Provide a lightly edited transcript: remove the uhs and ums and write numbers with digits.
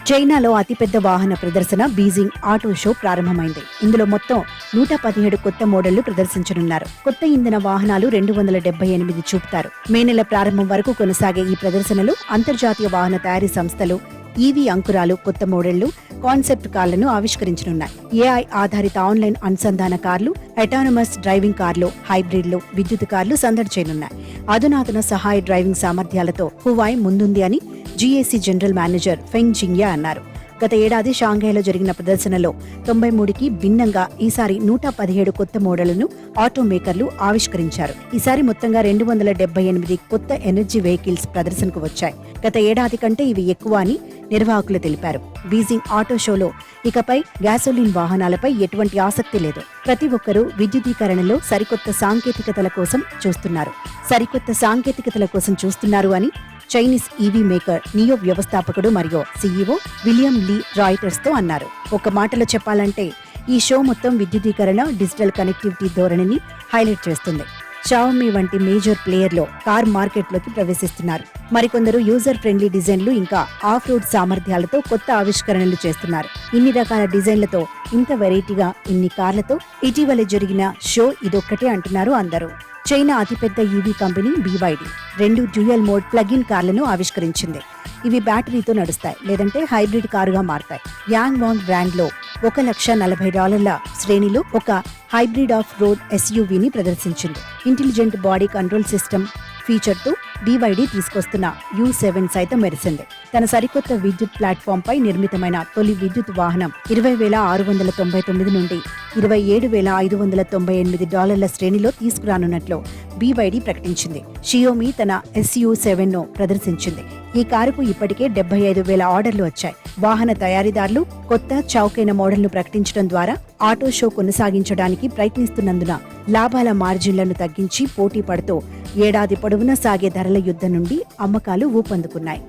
చైనాలో అతిపెద్ద వాహన ప్రదర్శన బీజింగ్ ఆటో షో ప్రారంభమైంది. ఇందులో మొత్తం 117 కొత్త మోడళ్లు ప్రదర్శించనున్నారు. కొత్త ఇంధన వాహనాలు 278 చూపుతారు. మే నెల ప్రారంభం వరకు కొనసాగే ఈ ప్రదర్శనలో అంతర్జాతీయ వాహన తయారీ సంస్థలు ఈవీ అంకురాలు, కొత్త మోడళ్లు, కాన్సెప్ట్ కార్లను ఆవిష్కరించనున్నాయి. ఏఐ ఆధారిత ఆన్లైన్ అనుసంధాన కార్లు, అటానమస్ డ్రైవింగ్ కార్లు, హైబ్రిడ్లు, విద్యుత్ కార్లు సందడి చేయనున్నాయి. అధునాతన సహాయ డ్రైవింగ్ సామర్థ్యాలతో హువాయ్ ముందుంది అని జీఏసీ జనరల్ మేనేజర్ ఫెంగ్ జింగ్యా అన్నారు. గత ఏడాది షాంఘైలో జరిగిన ప్రదర్శనలో 93కి భిన్నంగా ఈసారి 117 కొత్త మోడళ్లను ఆటో మేకర్లు ఆవిష్కరించారు. ఈసారి మొత్తంగా 278 కొత్త ఎనర్జీ వెహికల్స్ ప్రదర్శనకు వచ్చాయి. గత ఏడాది కంటే ఇవి ఎక్కువ అని నిర్వాహకులు తెలిపారు. బీజింగ్ ఆటో షోలో ఇకపై గ్యాసోలిన్ వాహనాలపై ఎటువంటి ఆసక్తి లేదు. ప్రతి ఒక్కరూ విద్యుదీకరణలో సరికొత్త సాంకేతికతల కోసం చూస్తున్నారు అని చైనీస్ ఈవీ మేకర్ నియో వ్యవస్థాపకుడు మరియు సీఈఓ విలియం లీ రాయిటర్స్ తో అన్నారు. ఒక మాటలో చెప్పాలంటే ఈ షో మొత్తం విద్యుదీకరణ, డిజిటల్ కనెక్టివిటీ ధోరణిని హైలైట్ చేస్తుంది. షావోమీ వంటి మేజర్ ప్లేయర్లో కార్ మార్కెట్లోకి ప్రవేశిస్తున్నారు. మరికొందరు యూజర్ ఫ్రెండ్లీ డిజైన్లు ఇంకా ఆఫ్ రోడ్ సామర్థ్యాలతో కొత్త ఆవిష్కరణలు చేస్తున్నారు. ఇన్ని రకాల డిజైన్లతో, ఇంత వెరైటీగా, ఇన్ని కార్లతో ఇటీవల జరిగిన షో ఇదొక్కటే అంటున్నారు అందరూ. చైనా అతిపెద్ద EV company BYD 2 dual mode plug-in కార్లను ఆవిష్కరించింది. ఇవి బ్యాటరీతో నడుస్తాయి లేదంటే హైబ్రిడ్ కారుగా మారతాయి. యాంగ్ వాంగ్ బ్రాండ్ లో $1,40,000 శ్రేణిలో ఒక హైబ్రిడ్ ఆఫ్ రోడ్ SUVని ప్రదర్శించింది. Intelligent body control system feature తో BYD తీసుకొస్తున్న U7 సైతం మెరిసింది. తన సరికొత్త విద్యుత్ ప్లాట్ఫామ్ పై నిర్మితమైన తొలి విద్యుత్ వాహనం $20,699 నుండి $27,598 శ్రేణిలో తీసుకురానున్నట్లు BYD ప్రకటించింది. షియోమీ తన SU7 ను ప్రదర్శించింది. ఈ కారుకు ఇప్పటికే 75,000 ఆర్డర్లు వచ్చాయి. వాహన తయారీదారులు కొత్త చౌకైన మోడల్ను ప్రకటించడం ద్వారా ఆటో షో కొనసాగించడానికి ప్రయత్నిస్తున్నందున లాభాల మార్జిన్లను తగ్గించి పోటీ పడుతూ ఏడాది పొడవునా సాగే ధరల యుద్ధం నుండి అమ్మకాలు ఊపందుకున్నాయి.